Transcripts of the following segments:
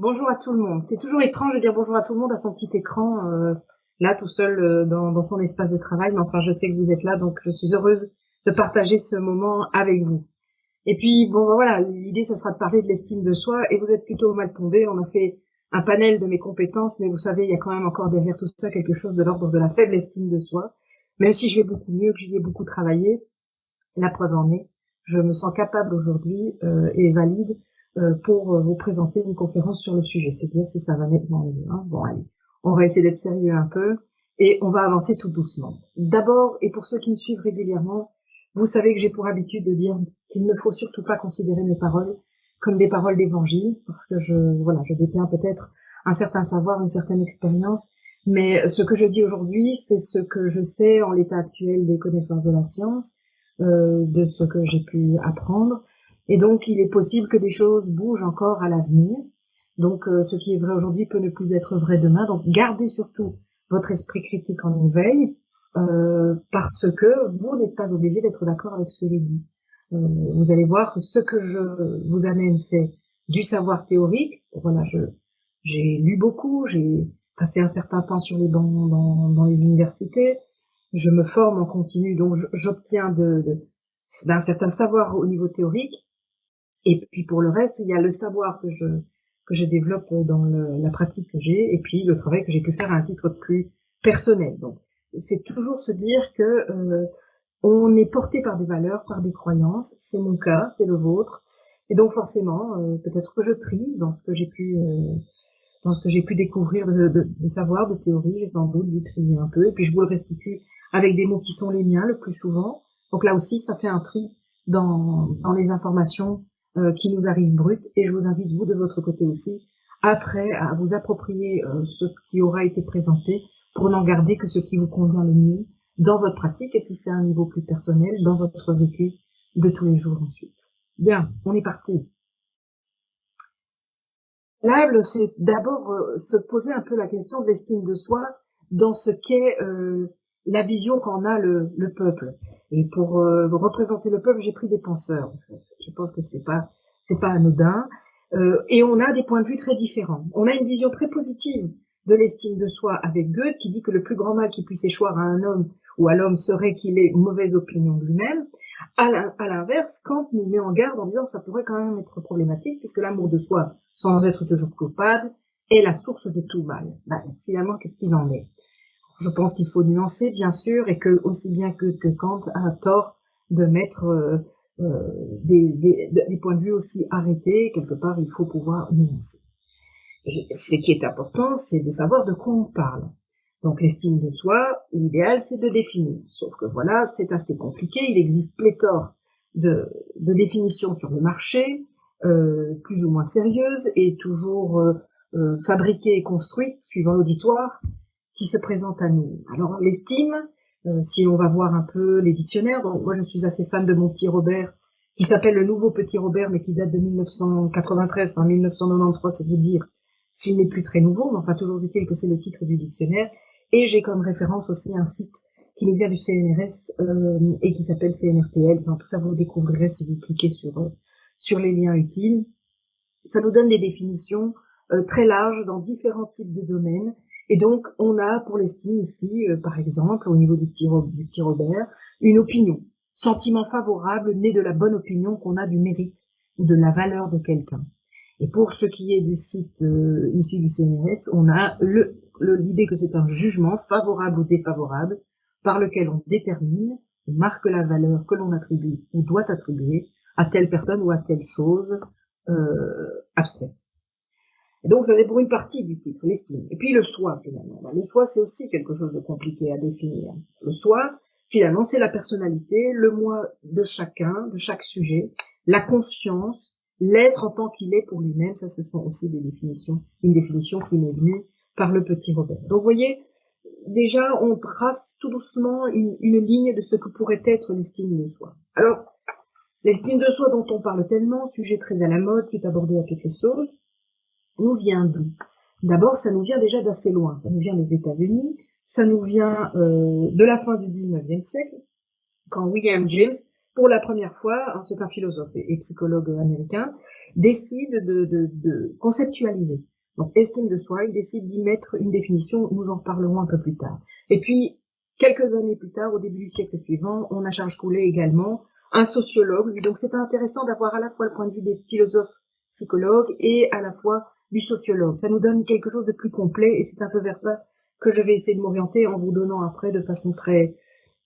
Bonjour à tout le monde. C'est toujours étrange de dire bonjour à tout le monde à son petit écran, là tout seul dans son espace de travail, mais enfin je sais que vous êtes là, donc je suis heureuse de partager ce moment avec vous. Et puis bon voilà, l'idée ça sera de parler de l'estime de soi, et vous êtes plutôt mal tombé. On a fait un panel de mes compétences, mais vous savez, il y a quand même encore derrière tout ça quelque chose de l'ordre de la faible estime de soi. Même si je vais beaucoup mieux, que j'y ai beaucoup travaillé, la preuve en est, je me sens capable aujourd'hui et valide pour vous présenter une conférence sur le sujet. C'est dire si ça va mettre dans les mains. Bon, allez, on va essayer d'être sérieux un peu et on va avancer tout doucement. D'abord, et pour ceux qui me suivent régulièrement, vous savez que j'ai pour habitude de dire qu'il ne faut surtout pas considérer mes paroles comme des paroles d'évangile, parce que je détiens peut-être un certain savoir, une certaine expérience, mais ce que je dis aujourd'hui, c'est ce que je sais en l'état actuel des connaissances de la science, de ce que j'ai pu apprendre. Et donc, il est possible que des choses bougent encore à l'avenir. Donc, ce qui est vrai aujourd'hui peut ne plus être vrai demain. Donc, gardez surtout votre esprit critique en éveil, parce que vous n'êtes pas obligé d'être d'accord avec ce que je dis. Vous allez voir que ce que je vous amène, c'est du savoir théorique. Voilà, j'ai lu beaucoup, j'ai passé un certain temps sur les bancs dans les universités, je me forme en continu, donc j'obtiens d'un certain savoir au niveau théorique. Et puis pour le reste, il y a le savoir que je développe dans la pratique que j'ai, et puis le travail que j'ai pu faire à un titre plus personnel. Donc c'est toujours se dire que on est porté par des valeurs, par des croyances. C'est mon cas, c'est le vôtre, et donc forcément, peut-être que je trie dans ce que j'ai pu découvrir de savoir, de théorie, j'ai sans doute dû trier un peu, et puis je vous le restitue avec des mots qui sont les miens le plus souvent. Donc là aussi, ça fait un tri dans les informations qui nous arrivent brutes, et je vous invite, vous de votre côté aussi, après, à vous approprier ce qui aura été présenté pour n'en garder que ce qui vous convient le mieux dans votre pratique, et si c'est à un niveau plus personnel, dans votre vécu de tous les jours ensuite. Bien, on est parti. Là, c'est d'abord se poser un peu la question de l'estime de soi dans ce qu'est la vision qu'en a le peuple. Et pour représenter le peuple, j'ai pris des penseurs. Je pense que c'est pas anodin. Et on a des points de vue très différents. On a une vision très positive de l'estime de soi avec Goethe, qui dit que le plus grand mal qui puisse échoir à un homme ou à l'homme serait qu'il ait une mauvaise opinion de lui-même. À l'inverse, Kant nous met en garde en disant que ça pourrait quand même être problématique, puisque l'amour de soi, sans être toujours coupable, est la source de tout mal. Finalement, qu'est-ce qu'il en est? Je pense qu'il faut nuancer, bien sûr, et que aussi bien que Kant a tort de mettre des points de vue aussi arrêtés. Quelque part, il faut pouvoir nuancer. Et ce qui est important, c'est de savoir de quoi on parle. Donc l'estime de soi, l'idéal, c'est de définir. Sauf que voilà, c'est assez compliqué. Il existe pléthore de définitions sur le marché, plus ou moins sérieuses, et toujours fabriquées et construites suivant l'auditoire qui se présente à nous. Alors l'estime, si on va voir un peu les dictionnaires, donc moi je suis assez fan de mon petit Robert, qui s'appelle le nouveau petit Robert, mais qui date de 1993, enfin 1993, c'est vous dire s'il n'est plus très nouveau, mais enfin toujours est-il que c'est le titre du dictionnaire. Et j'ai comme référence aussi un site qui nous vient du CNRS et qui s'appelle CNRPL. Enfin, tout ça, vous le découvrirez si vous cliquez sur les liens utiles. Ça nous donne des définitions très larges dans différents types de domaines. Et donc, on a pour l'estime ici, par exemple, au niveau du petit Robert, une opinion, sentiment favorable né de la bonne opinion qu'on a du mérite ou de la valeur de quelqu'un. Et pour ce qui est du site issu du CNRS, on a l'idée que c'est un jugement favorable ou défavorable par lequel on détermine, on marque la valeur que l'on attribue ou doit attribuer à telle personne ou à telle chose abstraite. Et donc ça c'est pour une partie du titre, l'estime. Et puis le soi finalement. Le soi c'est aussi quelque chose de compliqué à définir. Le soi, finalement, c'est la personnalité, le moi de chacun, de chaque sujet, la conscience, l'être en tant qu'il est pour lui-même. Ça, ce sont aussi des définitions, une définition qui m'est venue par le petit Robert. Donc vous voyez, déjà on trace tout doucement une ligne de ce que pourrait être l'estime de soi. Alors, l'estime de soi dont on parle tellement, sujet très à la mode, qui est abordé à toutes les sauces, nous vient d'où? D'abord, ça nous vient déjà d'assez loin. Ça nous vient des États-Unis, ça nous vient de la fin du 19e siècle, quand William James pour la première fois, c'est un philosophe et psychologue américain, décide de conceptualiser. Donc, estime de soi, il décide d'y mettre une définition, nous en reparlerons un peu plus tard. Et puis, quelques années plus tard, au début du siècle suivant, on a Charles Coullet également, un sociologue, lui. Donc, c'est intéressant d'avoir à la fois le point de vue des philosophes psychologues et à la fois du sociologue. Ça nous donne quelque chose de plus complet et c'est un peu vers ça que je vais essayer de m'orienter en vous donnant après de façon très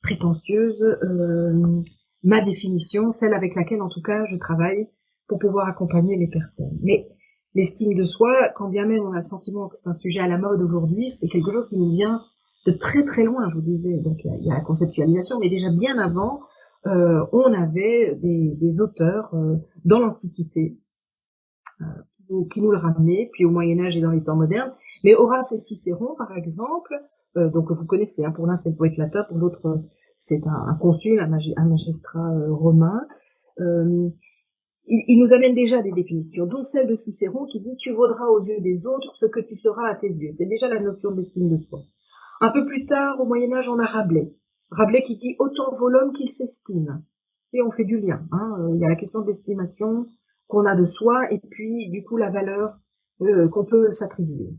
prétentieuse ma définition, celle avec laquelle en tout cas je travaille pour pouvoir accompagner les personnes. Mais l'estime de soi, quand bien même on a le sentiment que c'est un sujet à la mode aujourd'hui, c'est quelque chose qui nous vient de très très loin, je vous disais. Donc il y a la conceptualisation, mais déjà bien avant, on avait des auteurs dans l'Antiquité qui nous le ramenaient, puis au Moyen-Âge et dans les temps modernes. Mais Horace et Cicéron, par exemple, donc vous connaissez, hein, pour l'un c'est le poète latin, pour l'autre c'est un consul, un magistrat romain. Il nous amène déjà des définitions, dont celle de Cicéron qui dit « Tu vaudras aux yeux des autres ce que tu seras à tes yeux ». C'est déjà la notion de l'estime de soi. Un peu plus tard, au Moyen-Âge, on a Rabelais. Rabelais qui dit « Autant vaut l'homme qu'il s'estime ». Et on fait du lien. Il y a la question de l'estimation qu'on a de soi et puis, du coup, la valeur qu'on peut s'attribuer.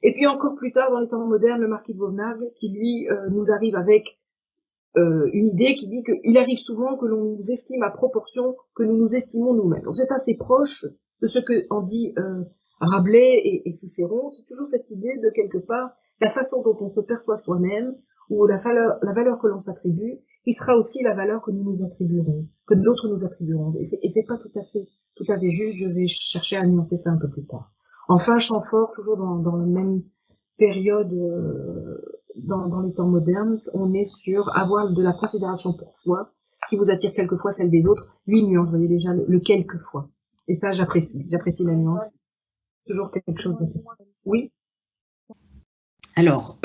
Et puis encore plus tard, dans les temps modernes, le marquis de Vauvenargues qui, lui, nous arrive avec une idée qui dit qu'il arrive souvent que l'on nous estime à proportion que nous nous estimons nous-mêmes. Donc c'est assez proche de ce que en dit Rabelais et Cicéron. C'est toujours cette idée de quelque part la façon dont on se perçoit soi-même ou la valeur que l'on s'attribue, qui sera aussi la valeur que nous nous attribuerons, que d'autres nous attribueront. Et c'est pas tout à fait juste. Je vais chercher à nuancer ça un peu plus tard. Enfin, Chamfort, toujours dans la même période. Dans les temps modernes, on est sur avoir de la considération pour soi, qui vous attire quelquefois celle des autres. 8 nuances, vous voyez déjà le quelquefois. Et ça, j'apprécie la nuance. Toujours quelque chose de fait. Oui. Alors,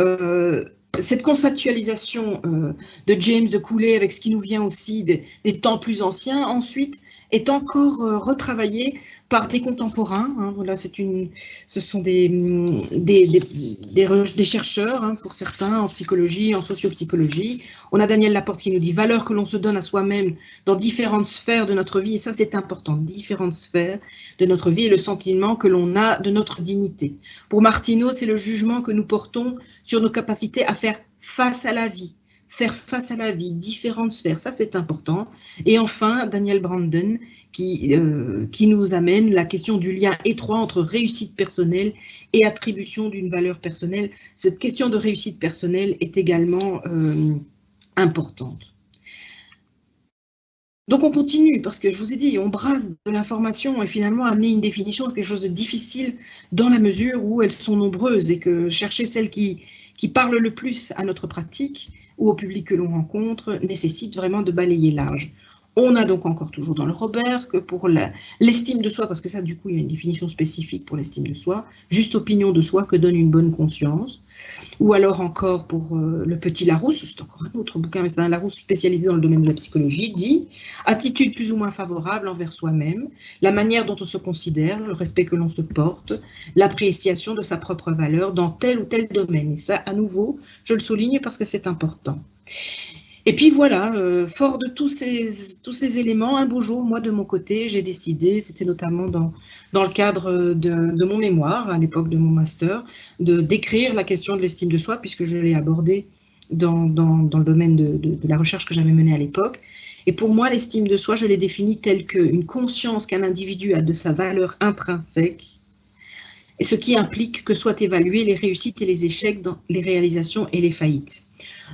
cette conceptualisation de James de Coullet, avec ce qui nous vient aussi des temps plus anciens, ensuite, est encore retravaillée par des contemporains. Voilà, ce sont des chercheurs, pour certains, en psychologie, en sociopsychologie. On a Daniel Laporte qui nous dit « Valeur que l'on se donne à soi-même dans différentes sphères de notre vie ». Et ça, c'est important, différentes sphères de notre vie et le sentiment que l'on a de notre dignité. Pour Martineau, c'est le jugement que nous portons sur nos capacités à faire face à la vie, différentes sphères, ça c'est important. Et enfin, Daniel Brandon qui nous amène la question du lien étroit entre réussite personnelle et attribution d'une valeur personnelle. Cette question de réussite personnelle est également importante. Donc on continue, parce que je vous ai dit, on brasse de l'information et finalement amener une définition de quelque chose de difficile dans la mesure où elles sont nombreuses et que chercher celles qui parlent le plus à notre pratique ou au public que l'on rencontre nécessite vraiment de balayer large. On a donc encore toujours dans le Robert que pour l'estime de soi, parce que ça du coup il y a une définition spécifique pour l'estime de soi, juste opinion de soi que donne une bonne conscience, ou alors encore pour le petit Larousse, c'est encore un autre bouquin, mais c'est un Larousse spécialisé dans le domaine de la psychologie, dit « Attitude plus ou moins favorable envers soi-même, la manière dont on se considère, le respect que l'on se porte, l'appréciation de sa propre valeur dans tel ou tel domaine. » Et ça, à nouveau, je le souligne parce que c'est important. Et puis voilà, fort de tous ces éléments, un beau jour, moi de mon côté, j'ai décidé, c'était notamment dans le cadre de mon mémoire, à l'époque de mon master, d'écrire la question de l'estime de soi, puisque je l'ai abordée dans le domaine de la recherche que j'avais menée à l'époque. Et pour moi, l'estime de soi, je l'ai définie telle qu'une conscience qu'un individu a de sa valeur intrinsèque, et ce qui implique que soient évaluées les réussites et les échecs dans les réalisations et les faillites.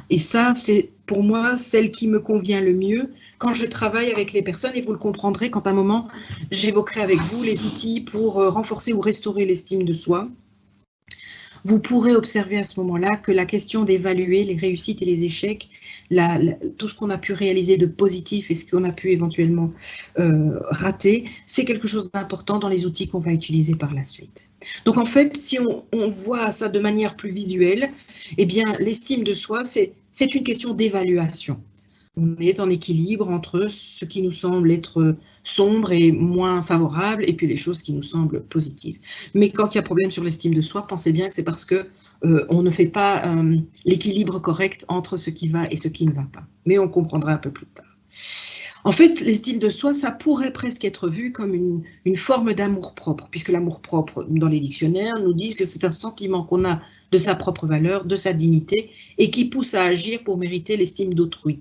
Et ça, c'est pour moi celle qui me convient le mieux quand je travaille avec les personnes, et vous le comprendrez quand à un moment j'évoquerai avec vous les outils pour renforcer ou restaurer l'estime de soi. Vous pourrez observer à ce moment-là que la question d'évaluer les réussites et les échecs, tout ce qu'on a pu réaliser de positif et ce qu'on a pu éventuellement rater, c'est quelque chose d'important dans les outils qu'on va utiliser par la suite. Donc en fait, si on voit ça de manière plus visuelle, eh bien l'estime de soi, c'est une question d'évaluation. On est en équilibre entre ce qui nous semble être sombre et moins favorable, et puis les choses qui nous semblent positives. Mais quand il y a problème sur l'estime de soi, pensez bien que c'est parce que on ne fait pas l'équilibre correct entre ce qui va et ce qui ne va pas. Mais on comprendra un peu plus tard. En fait, l'estime de soi, ça pourrait presque être vu comme une forme d'amour-propre, puisque l'amour-propre, dans les dictionnaires, nous disent que c'est un sentiment qu'on a de sa propre valeur, de sa dignité, et qui pousse à agir pour mériter l'estime d'autrui.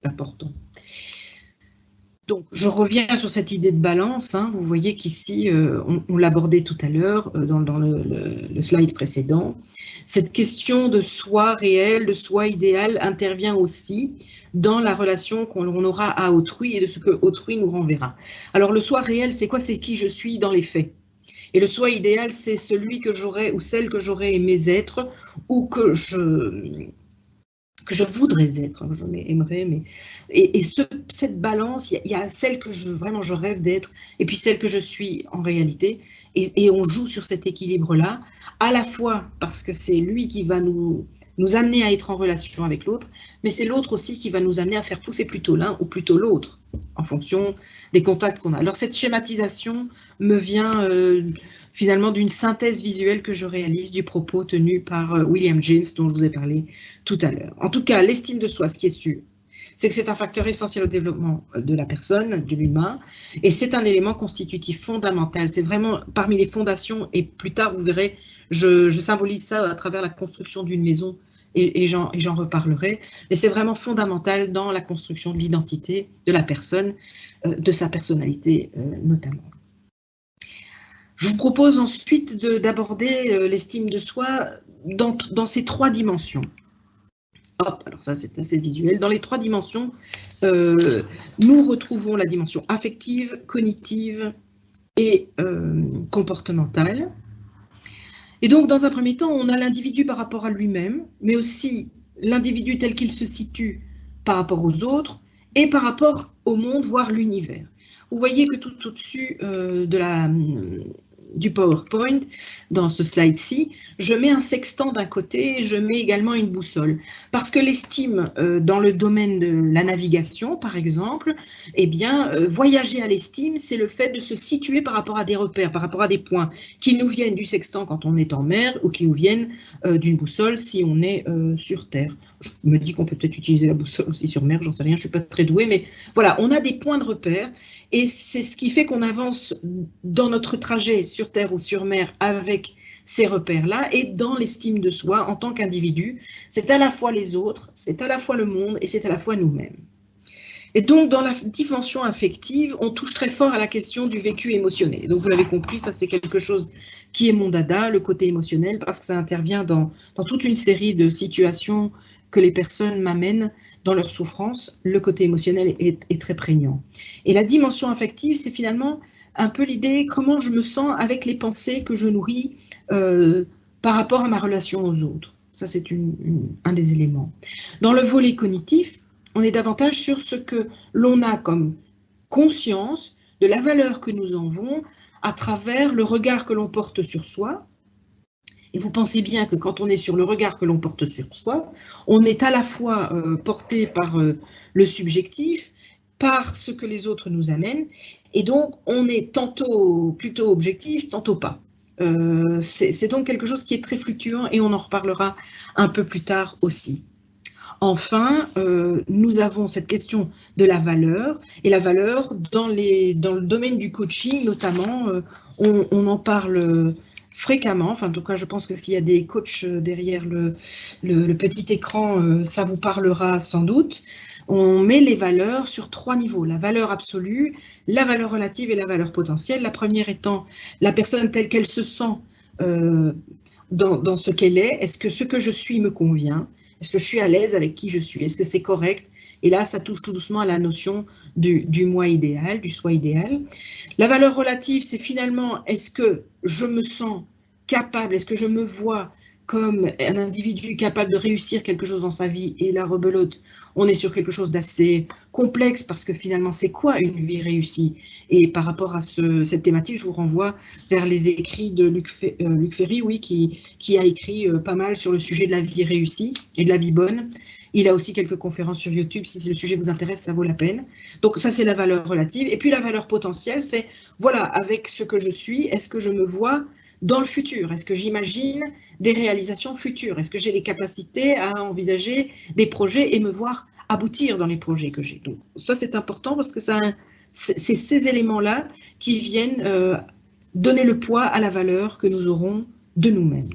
C'est important. Donc, je reviens sur cette idée de balance. Vous voyez qu'ici, on l'abordait tout à l'heure dans le slide précédent. Cette question de soi réel, de soi idéal intervient aussi dans la relation qu'on aura à autrui et de ce que autrui nous renverra. Alors, le soi réel, c'est quoi? C'est qui je suis dans les faits. Et le soi idéal, c'est celui que j'aurais ou celle que j'aurais aimé être ou que je voudrais être, je m'aimerais, mais cette balance, il y a celle que vraiment je rêve d'être, et puis celle que je suis en réalité, et on joue sur cet équilibre-là, à la fois parce que c'est lui qui va nous amener à être en relation avec l'autre, mais c'est l'autre aussi qui va nous amener à faire pousser plutôt l'un ou plutôt l'autre, en fonction des contacts qu'on a. Alors cette schématisation me vient finalement d'une synthèse visuelle que je réalise du propos tenu par William James, dont je vous ai parlé tout à l'heure. En tout cas, l'estime de soi, ce qui est sûr, c'est que c'est un facteur essentiel au développement de la personne, de l'humain, et c'est un élément constitutif fondamental. C'est vraiment parmi les fondations, et plus tard, vous verrez, je symbolise ça à travers la construction d'une maison, et j'en reparlerai, mais c'est vraiment fondamental dans la construction de l'identité de la personne, de sa personnalité notamment. Je vous propose ensuite d'aborder l'estime de soi dans ces trois dimensions. Hop, alors ça c'est assez visuel. Dans les trois dimensions, nous retrouvons la dimension affective, cognitive et comportementale. Et donc dans un premier temps, on a l'individu par rapport à lui-même, mais aussi l'individu tel qu'il se situe par rapport aux autres et par rapport au monde, voire l'univers. Vous voyez que tout au-dessus du PowerPoint, dans ce slide-ci, je mets un sextant d'un côté et je mets également une boussole. Parce que l'estime dans le domaine de la navigation, par exemple, eh bien, voyager à l'estime, c'est le fait de se situer par rapport à des repères, par rapport à des points qui nous viennent du sextant quand on est en mer ou qui nous viennent d'une boussole si on est sur Terre. Je me dis qu'on peut peut-être utiliser la boussole aussi sur mer, j'en sais rien, je ne suis pas très douée, mais voilà, on a des points de repère et c'est ce qui fait qu'on avance dans notre trajet sur Terre ou sur mer avec ces repères-là et dans l'estime de soi en tant qu'individu. C'est à la fois les autres, c'est à la fois le monde et c'est à la fois nous-mêmes. Et donc, dans la dimension affective, on touche très fort à la question du vécu émotionnel. Donc, vous l'avez compris, ça c'est quelque chose qui est mon dada, le côté émotionnel, parce que ça intervient dans toute une série de situations que les personnes m'amènent dans leur souffrance. Le côté émotionnel est très prégnant. Et la dimension affective, c'est finalement un peu l'idée comment je me sens avec les pensées que je nourris par rapport à ma relation aux autres. Ça, c'est un des éléments. Dans le volet cognitif, on est davantage sur ce que l'on a comme conscience de la valeur que nous en avons à travers le regard que l'on porte sur soi. Et vous pensez bien que quand on est sur le regard que l'on porte sur soi, on est à la fois porté par le subjectif, par ce que les autres nous amènent, et donc on est tantôt plutôt objectif, tantôt pas. C'est donc quelque chose qui est très fluctuant et on en reparlera un peu plus tard aussi. Enfin, nous avons cette question de la valeur, et la valeur dans le domaine du coaching notamment, on en parle fréquemment, enfin en tout cas je pense que s'il y a des coachs derrière le petit écran, ça vous parlera sans doute. On met les valeurs sur trois niveaux, la valeur absolue, la valeur relative et la valeur potentielle. La première étant la personne telle qu'elle se sent dans ce qu'elle est. Est-ce que ce que je suis me convient? Est-ce que je suis à l'aise avec qui je suis? Est-ce que c'est correct? Et là, ça touche tout doucement à la notion du moi idéal, du soi idéal. La valeur relative, c'est finalement, est-ce que je me sens capable, est-ce que je me vois comme un individu capable de réussir quelque chose dans sa vie? Et la rebelote, on est sur quelque chose d'assez complexe parce que finalement, c'est quoi une vie réussie? Et par rapport à cette thématique, je vous renvoie vers les écrits de Luc Ferry, oui, qui a écrit pas mal sur le sujet de la vie réussie et de la vie bonne. Il a aussi quelques conférences sur YouTube. Si le sujet vous intéresse, ça vaut la peine. Donc ça, c'est la valeur relative. Et puis la valeur potentielle, c'est, voilà, avec ce que je suis, est-ce que je me vois dans le futur? Est-ce que j'imagine des réalisations futures? Est-ce que j'ai les capacités à envisager des projets et me voir aboutir dans les projets que j'ai? Donc ça, c'est important parce que c'est ces éléments-là qui viennent donner le poids à la valeur que nous aurons de nous-mêmes.